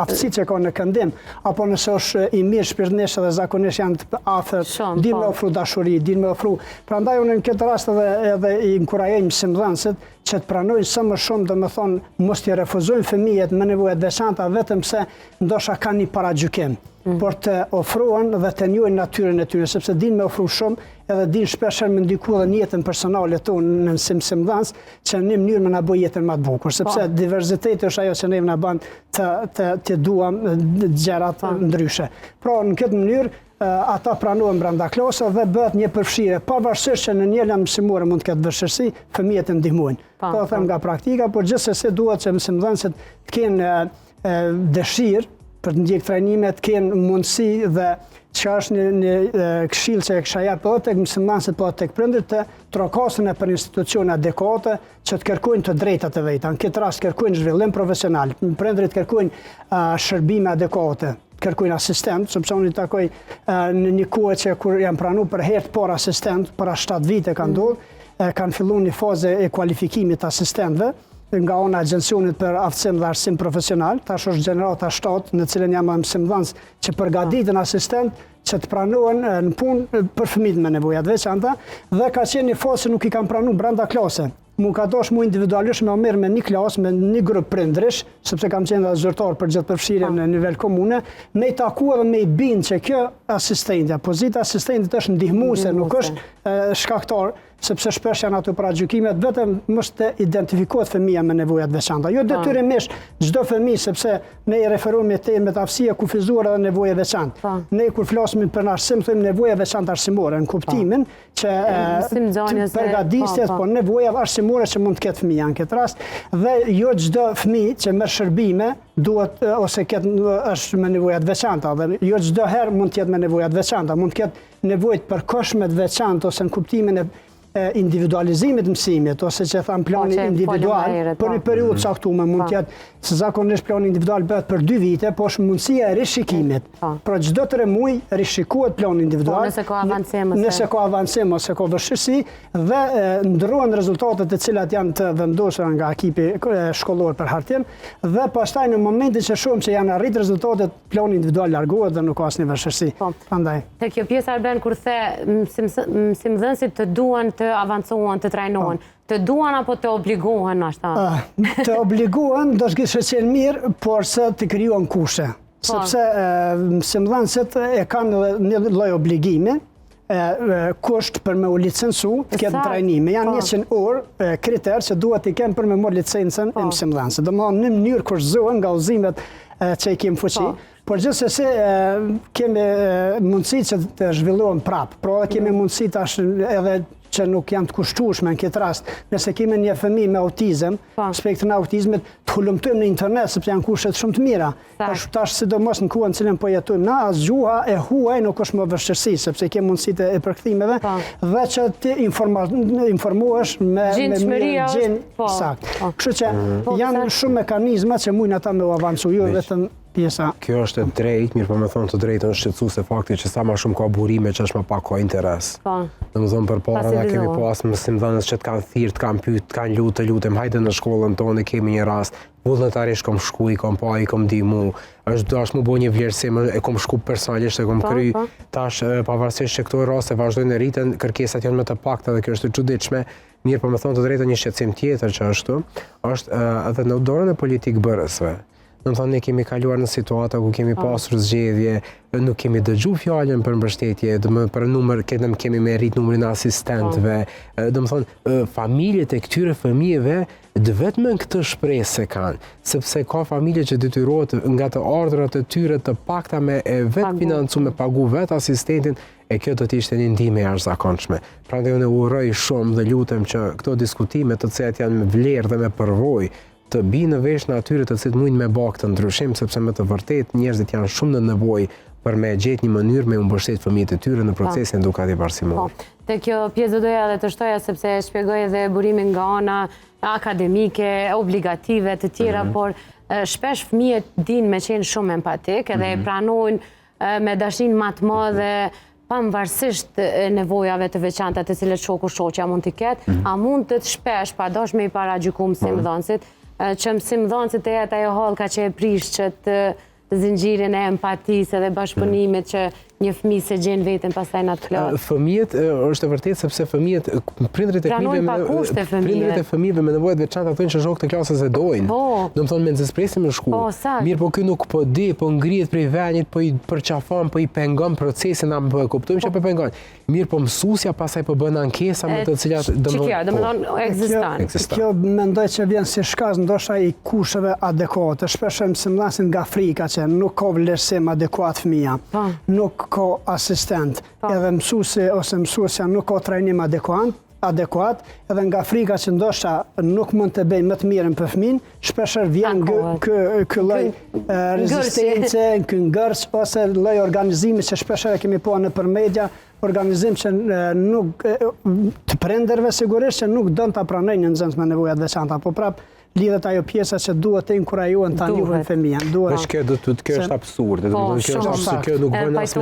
aftësitë që ka në këndim, apo nëse është i mirë shpirtërisht dhe zakonisht janë të afër, dinë me ofru dashuri, dinë me ofru. Prandaj unë në këtë rast edhe i inkurajoj mësimdhënësit që të pranojnë sa më shumë, domethënë mos t'i refuzojnë fëmijët me nevoja të veçanta vetëm se ndoshta kanë një paragjykim, por të ofrohen dhe të njohin natyrën e tyre, sepse dinë me ofru shumë, edhe dinë shpesh me ndiku edhe në jetën personale tonë në mësimdhënës, që në një mënyrë më na bëj jetën më të bukur, sepse diversiteti është ajo që ne na bën të duam gjërat ndryshe. Pra në këtë mënyrë ata pranohen brenda klasës dhe bëhet një përfshirje, pavarësisht që në një lëndë mësimore mund të ketë vështirësi, fëmijët e ndihmojnë. Po them nga praktika, por gjithsesi duhet që mësimdhënësit të kenë dëshirë për të ndjekë trajnimet, të kenë mundësi dhe që është një këshill që e kisha jap edhe tek mësimdhënësit, po tek prindërit të trokasen për institucione adekuate që të kërkojnë të drejtat e veta. Në këtë rast kërkojnë zhvillim profesional, prindërit kërkojnë shërbime adekuate, kërkojnë asistent, sepse unë i takoj në një kohë që kur janë pranuar për herë të parë asistent, para 7 vite kanë ndodhur, kanë filluar një fazë e kualifikimit të asistentëve nga ana e Agjencionit për Aftësim dhe Arsim Profesional, tash është gjenerata 7, në cilën jam mësimdhënës që përgatiten asistent që të pranohen në punë për fëmijët me nevoja të veçanta, dhe ka qenë një fazë që nuk i kanë pranuar brenda klase. Mu ka dosh mu individualisht me merr me një klasë, me një grup prindërish, sepse kam qenë dhe zyrtar për gjithë përfshirjen në nivel komune, me i taku edhe me i bindë që kjo asistentja, pozita asistentit është ndihmuese, nuk është shkaktar, sepse shpesh janë ato paragjykimet, vetëm mos të identifikohet fëmija me nevojat veçanta. Jo detyrimisht çdo fëmijë, sepse ne i referohemi te me aftësia kufizuar edhe nevoja veçantë. Ne kur flasim për arsim thojmë nevoja veçantë arsimore, në kuptimin që përgatitjet, po nevoja arsimore që mund të ketë fëmija në këtë rast, dhe jo çdo fëmijë që merr shërbime duhet ose është me nevojat veçanta, dhe jo çdo herë mund të jetë me nevojat veçanta, mund të ketë nevojë të përkohshme të veçanta ose në kuptimin e individualizimit mësimit, ose që tham plani individual, për një periudhë caktuar mund të jetë, se zakonisht plani individual bëhet për 2 vite, po është mundësia e rishikimit. Pra çdo 3 muaj rishikohet plani individual, nëse ka avancim ose ka vështirësi, dhe ndrohen rezultatet e cilat janë të vendosura nga ekipi shkollor për hartim, dhe pastaj në momentin që shohim që janë arrit rezultatet, plani individual largohet dhe nuk ka asnjë vështirësi. Prandaj. Te kjo pjesë Arben kur the mësimdhënësit të duan të avancohen, të trajnohen, të duan apo të obligohen ashta? Të obligohen do të kishte qenë mirë, por se të krijohen kushte. Sepse mësimdhënësit e kanë një lloj obligimi, kusht për me u licencu të ketë trajnime. Janë 100 orë kriter që duhet i kenë për me marrë licencën e mësimdhënësit. Domethënë në mënyrë kushtohen nga udhëzimet që i kemi fuqi. Por gjithsesi kemi mundësi që të zhvillohen prapë, pra kemi mundësi tash edhe që nuk janë të kushtueshme në këtë rast. Nëse kemi një fëmijë me autizëm, spektrin e autizmit, të hulumtojmë në internet sepse janë kushtet shumë të mira. Tash sidomos në kohën në cilën po jetojmë na, as gjuha e huaj nuk është më vështirësi sepse kemi mundësitë e përkthimeve dhe që ti informohesh me gjin sakt. Kështu që janë shumë mekanizma që mundin ata me u avancu, jo vetëm pjesa. Kjo është e drejtë, mirë po me thonë të drejtën është shqetësuese fakti që sa më shumë ka burime që është më pak ka interes. Domethënë përpara na kemi pas mësimdhënës që të kanë thirr, të kanë pyet, të kanë lutem, hajde në shkollën tonë, kemi një rast. Vullnetarisht kom shku, i kom pa, i kom ndihmu. Është dash më bëj një vlerësim, e kom shku personalisht, e kom kry. Tash pavarësisht që këto raste vazhdojnë të rriten, kërkesat janë më të pakta dhe kjo është e çuditshme. Mirë po me thonë të drejtën një shqetësim tjetër që është edhe në dorën e politikbërësve. Ne kemi kaluar në situata ku kemi pasur zgjedhje, nuk kemi dëgju fjalën për mbështetje, për numër, kemi me rrit numrin e asistentëve, familjet e këtyre fëmijëve vetëm këtë shpresë kanë, sepse ka familje që detyrohet nga të ardhurat e tyre të pakta me vetë financu, me pagu vetë asistentin, e kjo do të ishte një ndihmë e jashtëzakonshme. Prandaj unë uroj shumë dhe lutem që këto diskutime të cilat janë me vlerë dhe me përvojë të bi në vesh në atyre të cilët mundin me bë këtë ndryshim, sepse me të vërtet njerëzit janë shumë në nevojë për me gjetë një mënyrë me u mbështet fëmijët e tyre në procesin edukativ arsimor. Te kjo pjesë do doja edhe të shtoja sepse shpjegoj edhe burimin nga ana akademike, obligative të tjera, por shpesh fëmijët dinë me qenë shumë empatik edhe e pranojnë me dashnin më të madhe pavarësisht nevojave të veçanta të cilët shoku shoqja mund t'i ketë, a mund të shpesh pa dash me i paragjyku mësimdhënësit, që mësimdhënësit e jetë ajo hallka që e prish që të zinxhirin e empatisë dhe bashkëpunimit që një fëmijë se gjen veten pastaj në atë plot. Fëmijët është e vërtetë sepse fëmijët prindrit e fëmijëve me nevoja të veçanta thonë që shokët e klasës e dojnë. Domethënë me nxespresim në shkollë. Mirë, po ky nuk po di, po ngrihet prej venjit, po i përqafon, po i pengon procesin, na më kuptojmë që po pengon. Mirë, po mësuesja pastaj po bën ankesa me të cilat domethënë ekziston. Kjo mendoj që vjen si shkaz ndoshta i kusheve adekuate. Shpesh mësimdhënësit nga frika që nuk ka vlerësim adekuat fëmia. Nuk ka asistent, edhe mësuesi ose mësuesja nuk ka trajnim adekuat, edhe nga frika që ndoshta nuk mund të bëjë më të mirën për fëmin, shpeshherë vjen ky lloj rezistence, ky ngërç ose lloj organizimi që shpeshherë kemi pa nëpër media, organizim që nuk të prindërve sigurisht që nuk don ta pranojnë një nxënës me nevoja të veçanta, po prap lidhet ajo pjesa që duhet të inkurajohen ta njohin fëmijën. Kjo është absurde, kjo nuk bën as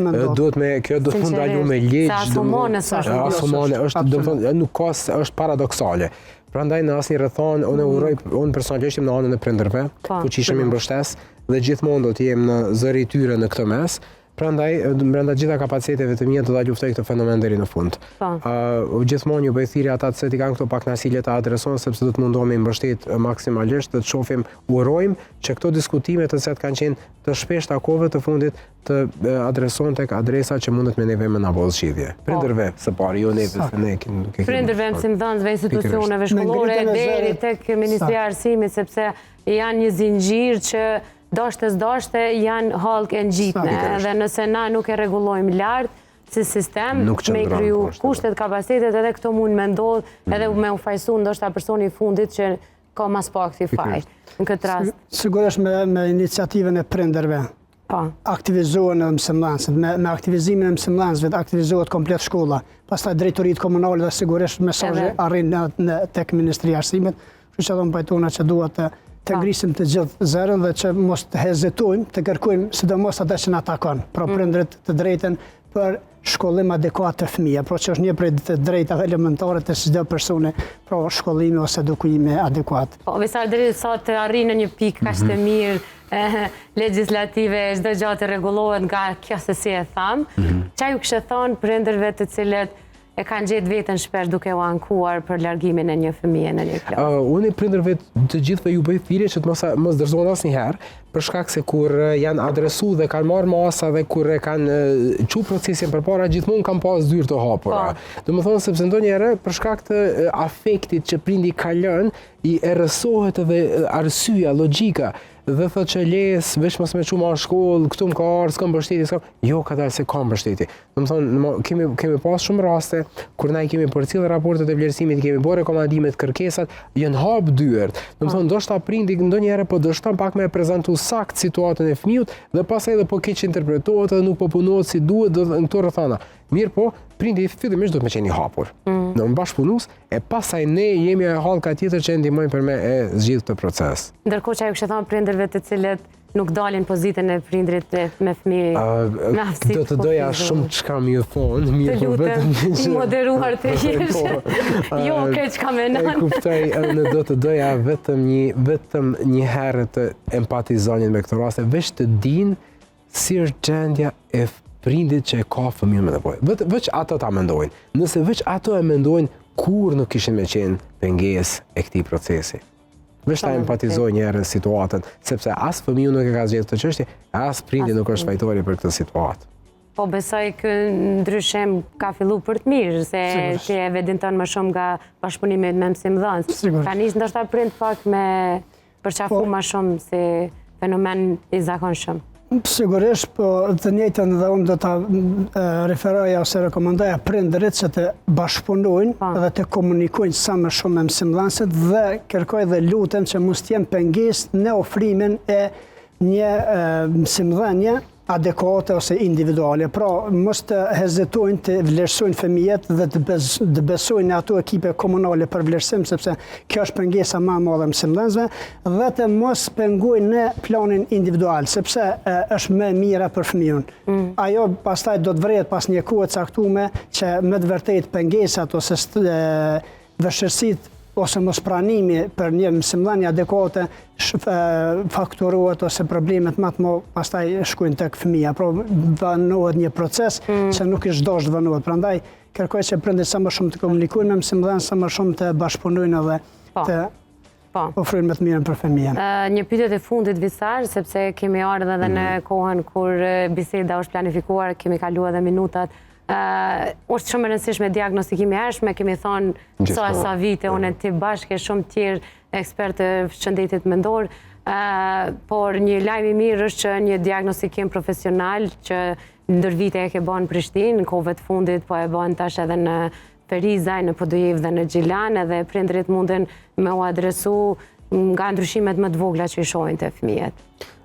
me dorë, kjo do të ndalu me ligj, asomone është nuk ka, është paradoksale. Prandaj në asnjë rrethon unë personalisht jam në anën e prindërve, ku që ishim i mbështes dhe gjithmonë do të jem në zëri i tyre në këtë mes. Prandaj, brenda gjitha kapaciteteve të mia do ta luftoj këtë fenomen deri në fund. Gjithmonë ju bëj thirrje ata që i kanë këto pakënaqësi ta adresojnë sepse do të mundohemi mbështet maksimalisht të shohim, urojmë që këto diskutime të cilat kanë qenë të shpeshta kohëve të fundit të adresohen tek adresa që mundet me neve me na bëj zgjidhje. Prindërve së pari, jo neve se ne kemi. Prindërve, mësimdhënësve, institucioneve shkollore deri tek Ministria e Arsimit sepse janë një zinxhir që dashte janë hallkë e ngjitme, dhe nëse na nuk e rregullojmë lart si sistem, me i kriju kushtet, kapacitetet, edhe këto mund me ndodh, edhe me u fajsu ndoshta personi i fundit që ka mas pak këtij faji. Në këtë rast. Sigurisht me iniciativën e prindërve. Aktivizohen edhe mësimdhënësit, me aktivizimin e mësimdhënësve aktivizohet komplet shkolla. Pastaj drejtoritë komunale dhe sigurisht mesazhi arrin tek Ministria e Arsimit, kështu që do të pajtona që duhet të ngrisim të gjithë zërën dhe që mos të hezitojmë, të kërkojmë sidomos ata që na takon, pra prindërit të drejtën për shkollim adekuat të fëmijë, pra që është një prej të drejtave elementare të çdo personi, pra shkollimi ose edukimi adekuat. Po, Visar, deri sa të arrijë në një pikë kaq të mirë legjislative, çdo gjë të rregullohet nga kjo se si e tham, çfarë ju kishte thonë prindërve të cilët e kanë gjetë veten shpesh duke u ankuar për largimin e një fëmije në një plot? Unë prindërve të gjithëve ju bëj thirrje që të mos dorëzohen asnjëherë, për shkak se kur janë adresuar dhe kanë marrë masa dhe kur e kanë çu procesin përpara gjithmonë kanë pas dyrë të hapura. Domethënë sepse ndonjëherë për shkak të afektit që prindi ka lënë, i errësohet edhe arsyeja, logjika. dhe thotë që les, veç mos me qumë në shkollë, këtu më ka arë, s'kam mbështetje, jo, ka dalë se kam mbështetje. Domethënë, kemi pas shumë raste, kur na i kemi përcjellë raportet e vlerësimit, kemi bërë rekomandimet, kërkesat, janë hap dyert. Domethënë, ndoshta prindi ndonjëherë po dështon pak me prezantu sakt situatën e fëmijët dhe pastaj edhe po keq interpretohet dhe nuk po punohet si duhet në këto rrethana. Mirë po, prindi fillimisht duhet me qenë i hapur. Në bashkëpunues e pastaj ne jemi hallka tjetër që ndihmojmë për me e zgjidh këtë proces. Ndërkohë që ajo kështë thonë prindërve të cilët nuk dalin pozitën e prindrit me fëmijë me aftësi. Do të doja shumë çka më ju thonë, mirë po vetëm i moderuar të jesh. Jo, keq ka me nën. E kuptoj, në do të doja vetëm një herë të empatizonjën me këtë raste, veç të dinë si është gjendja e prindit që e ka fëmijën me nevojë. Veç ato ta mendojnë. Nëse veç ato e mendojnë, kur nuk kishin me qenë pengesë e këtij procesi. Veç ta empatizoj një herë situatën, sepse as fëmiu nuk e ka zgjedhur këtë çështje, as prindi nuk është fajtori për këtë situatë. Po besoj kë ndryshim ka fillu për të mirë, se ti e vedinton më shumë nga bashkëpunimet me mësimdhënës. Ka nisë ndoshta prind pak me përqafu më shumë si fenomen i zakonshëm. Sigurisht, po të njëjtën dhe unë do ta referoja ose rekomandoja prindërit që të bashkëpunojnë dhe të komunikojnë sa më shumë me mësimdhënësit dhe kërkoj dhe lutem që mos të jenë pengesë në ofrimin e një mësimdhënie adekuate ose individuale. Pra, mos të hezitojnë të vlerësojnë fëmijët dhe të besojnë në ato ekipe komunale për vlerësim, sepse kjo është pengesa më e madhe e mësimdhënësve, dhe të mos pengojnë në planin individual, sepse është më e mira për fëmijën. Ajo pastaj do të vret pas një kohe caktuar që me të vërtetë pengesat ose vështirësitë ose mos pranimi për një mësimdhënie adekuate fakturohet ose problemet më të mëdha pastaj shkojnë tek fëmia. Pra vanohet një proces që nuk është dashur të vanohet. Prandaj kërkoj që prindërit sa më shumë të komunikojnë me mësimdhënën, sa më shumë të bashkëpunojnë dhe të ofrojnë më të mirën për fëmijën. Një pyetje të fundit Visar, sepse kemi ardhur edhe në kohën kur biseda është planifikuar, kemi kaluar edhe minutat. Është shumë e rëndësishme diagnostikimi i hershme, kemi thonë sa vite unë ti bashkë shumë tjerë ekspertë shëndetit mendor, por një lajm i mirë është që një diagnostikim profesional që ndër vite e ke bën në Prishtinë, në kohëve të fundit po e bën tash edhe në Perizaj, në Podujevë dhe në Gjilan, edhe prindërit munden me u adresu nga ndryshimet më të vogla që i shohin te fëmijët.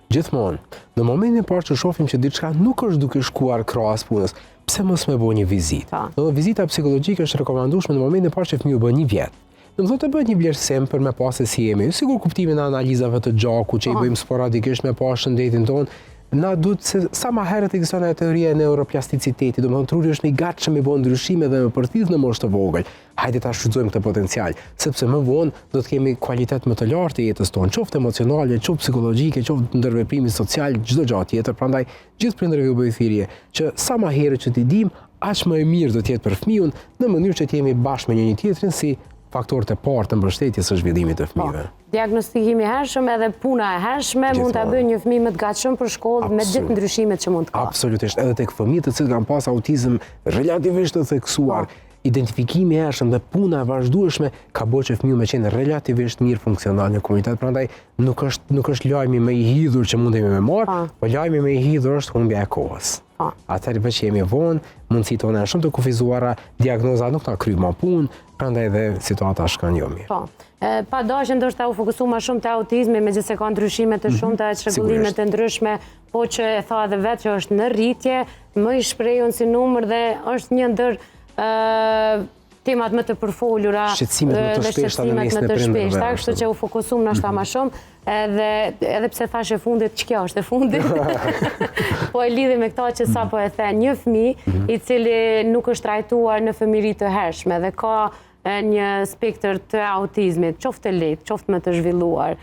Gjithmonë, në momentin e parë që shohim që diçka nuk është duke shkuar krahas punës, pse mos me bëj një vizitë? Vizita psikologjike është rekomandueshme në momentin e parë që fëmiu bën 1 vjet. Do të thotë të bëhet një vlerësim për me pasë si jemi. Sigur kuptimin e analizave të gjakut që i bëjmë sporadikisht me pa shëndetin tonë, na duhet se sa më herët ekziston ajo teoria e neuroplasticitetit, do të thonë truri është më i gatshëm i bën ndryshime dhe më përthith në moshë të vogël. Hajde ta shfrytëzojmë këtë potencial, sepse më vonë do të kemi kualitet më të lartë të jetës tonë, qoftë emocionale, qoftë psikologjike, qoftë ndërveprimi social, çdo gjë tjetër. Prandaj gjithë prindërve u bëj thirrje që sa më herët që t'i dim, aq më e mirë do të jetë për fëmijën, në mënyrë që të jemi bashkë me njëri tjetrin si faktorët e parë të mbështetjes së zhvillimit të fëmijëve. Diagnostikimi i hershëm edhe puna e hershme mund ta bëjë një fëmijë më të gatshëm për shkollë me gjithë ndryshimet që mund të ka. Absolutisht, edhe tek fëmijët të cilët kanë pas autizëm relativisht të theksuar, identifikimi i hershëm dhe puna e vazhdueshme ka bërë që fëmiu me qenë relativisht mirë funksional në komunitet. Prandaj nuk është lajmi më i hidhur që mundemi me marr, po lajmi më i hidhur është humbja e kohës. Atëherë veç jemi vonë, mundësitë tona janë shumë të kufizuara, diagnoza nuk ta kryjmë më punë, prandaj edhe situata shkon jo mirë. Po. Pa dashje ndoshta u fokusu më shumë te autizmi, megjithëse ka ndryshime të shumta, çrregullime të ndryshme, po që e tha edhe vetë që është në rritje, më i shprehun si numër dhe është një ndër temat më të përfolura dhe shqetësimet më të shpeshta, kështu që u fokusum ndoshta më shumë, edhe pse thashë e fundit, ç'kjo është e fundit. Po e lidhi me këto që sapo e the, një fëmijë i cili nuk është trajtuar në fëmijëri të hershme dhe ka një spektër të autizmit, qoftë të lehtë, qoftë më të zhvilluar.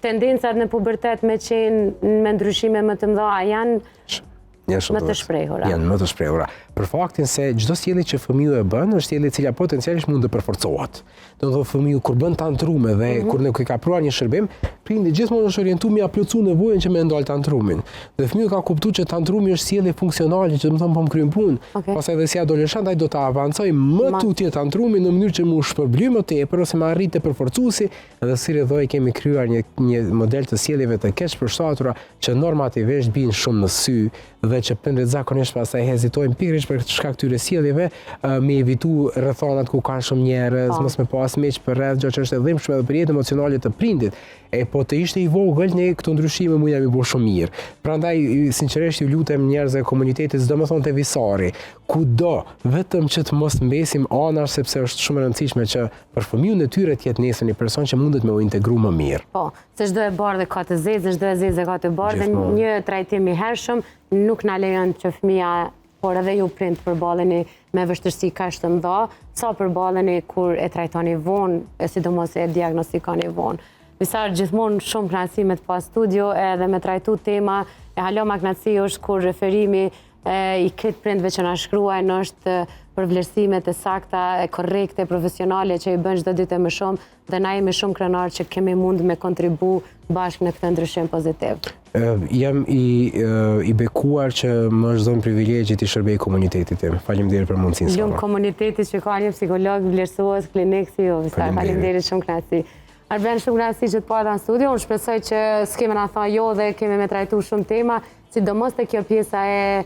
Tendencat në pubertet me qenë me ndryshime më të mëdha janë më të shprehura. Janë më të shprehura. Për faktin se çdo sjellje që fëmiu e bën, është sjellje e cila potencialisht mund të përforcohet. Do të thotë fëmiu kur bën tantrume dhe kur nuk e ka pranuar një shërbim, prindi gjithmonë është orientuar me plotsu nevojën që më ndal tantrumin. Dhe fëmiu ka kuptuar që tantrumi është sjellje funksionale, që do të thonë po më kryen punë. Pastaj edhe si adoleshent ai do të avancojë më tutje tantrumi në mënyrë që më shpërblyej më tepër ose më arrit të përforcuesi, edhe si rrethoj kemi krijuar një model të sjelljeve të keq përshtatura që normativisht bin shumë në sy dhe që prindërit zakonisht pastaj hezitojnë pikërisht për shkak këtyre sjelljeve me evitu rrethonat ku kanë shumë njerëz, mos me pas miq për rreth, gjë që është e dhimbshme edhe për jetën emocionale të prindit. Po të ishte i vogël, ne këto ndryshime mund jam i bëu shumë mirë. Prandaj sinqerisht ju lutem njerëzve e komunitetit, domethënë te visari, kudo, vetëm që të mos mbesim anash sepse është shumë e rëndësishme që për fëmijën e tyre të jetë nesër një person që mundet me u integru më mirë. Po, se çdo e bardhë ka të zezë, çdo e zezë ka të bardhë, një trajtim i hershëm nuk na lejon që fëmia, por edhe ju prind përballeni me vështirësi kaq të mëdha, sa përballeni kur e trajtoni vonë, sidomos e diagnostikoni vonë. Visar gjithmonë shumë kënaqësi me të pas studio edhe me trajtu tema e haloma kënaqësi është kur referimi i këtë prindve që na shkruajnë është për vlerësimet e sakta, e korrekte, profesionale që i bën çdo ditë më shumë dhe na jemi shumë krenar që kemi mund me kontribu bashkë në këtë ndryshim pozitiv. Jam i bekuar që më është dhënë privilegji të shërbej komunitetit tim. Faleminderit për mundësinë. Lumë komunitetit që ka një psikolog, vlerësues, klinik si ju. Faleminderit shumë kënaqësi. Arben, shumë kënaqësi që të pata në studio. Unë shpresoj që s'kemi na tha jo dhe kemi me trajtu shumë tema, sidomos te kjo pjesa e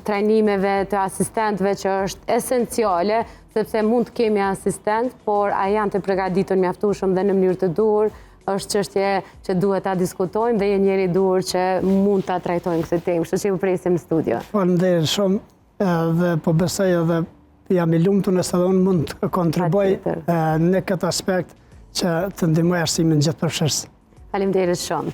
trajnimeve të asistentëve që është esenciale, sepse mund të kemi asistent, por a janë të përgatitur mjaftueshëm dhe në mënyrë të duhur, është çështje që duhet ta diskutojmë dhe je njeri i duhur që mund ta trajtojmë këtë temë. Kështu që ju presim në studio. Faleminderit shumë dhe po besoj edhe jam i lumtur nëse edhe unë mund të kontribuoj në këtë aspekt që të ndihmoj arsimin gjithëpërfshirës. Faleminderit shumë.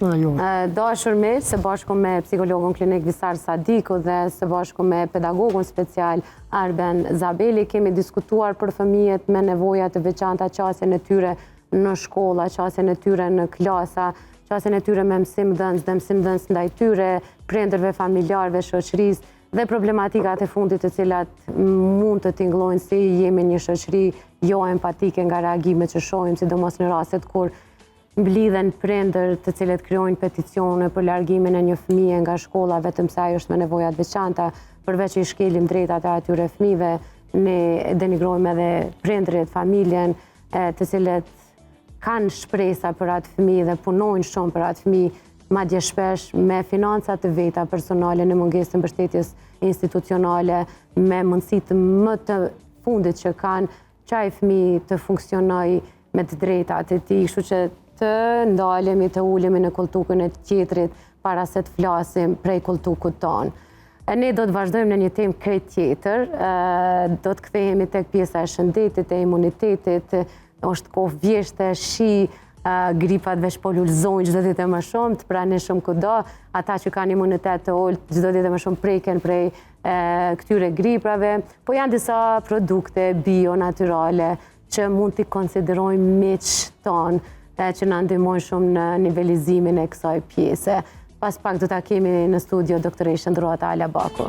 Dashur miq, së bashku me psikologun klinik Visar Sadiku dhe së bashku me pedagogun special Arben Zabeli kemi diskutuar për fëmijët me nevoja të veçanta, qasjen e tyre në shkolla, qasjen e tyre në klasa, qasjen e tyre me mësimdhënës dhe mësimdhënës ndaj tyre, prindërve, familjarëve, shoqërisë dhe problematikat e fundit të cilat mund të tingëllojnë si jemi një shoqëri jo empatike nga reagimet që shohim, sidomos në rastet kur mblidhen prindër të cilët krijojnë peticione për largimin e një fëmije nga shkolla vetëm se ajo është me nevoja të veçanta, përveç që i shkelim drejtat e atyre fëmijëve, ne denigrojmë edhe prindërit, familjen, të cilët kanë shpresa për atë fëmijë dhe punojnë shumë për atë fëmijë, madje shpesh me financat të veta personale në mungesë të mbështetjes institucionale, me mundësitë më të fundit që kanë çaj fëmijë të funksionojë me të drejtat e tij, kështu që të ndalemi, të ulemi në koltukën e tjetrit para se të flasim prej koltukut tonë. Ne do të vazhdojmë në një temë krejt tjetër, do të kthehemi tek pjesa e shëndetit, e imunitetit, është kohë vjeshte, shi, gripat veç po lulëzojnë çdo ditë më shumë, të pranishëm kudo, ata që kanë imunitet të ulët çdo ditë më shumë preken prej këtyre griprave, po janë disa produkte bio natyrale që mund t'i konsiderojmë miq tonë, që na ndihmojnë shumë në nivelizimin e kësaj pjese. Pas pak do ta kemi në studio doktoreshën Dhurata Alabaku.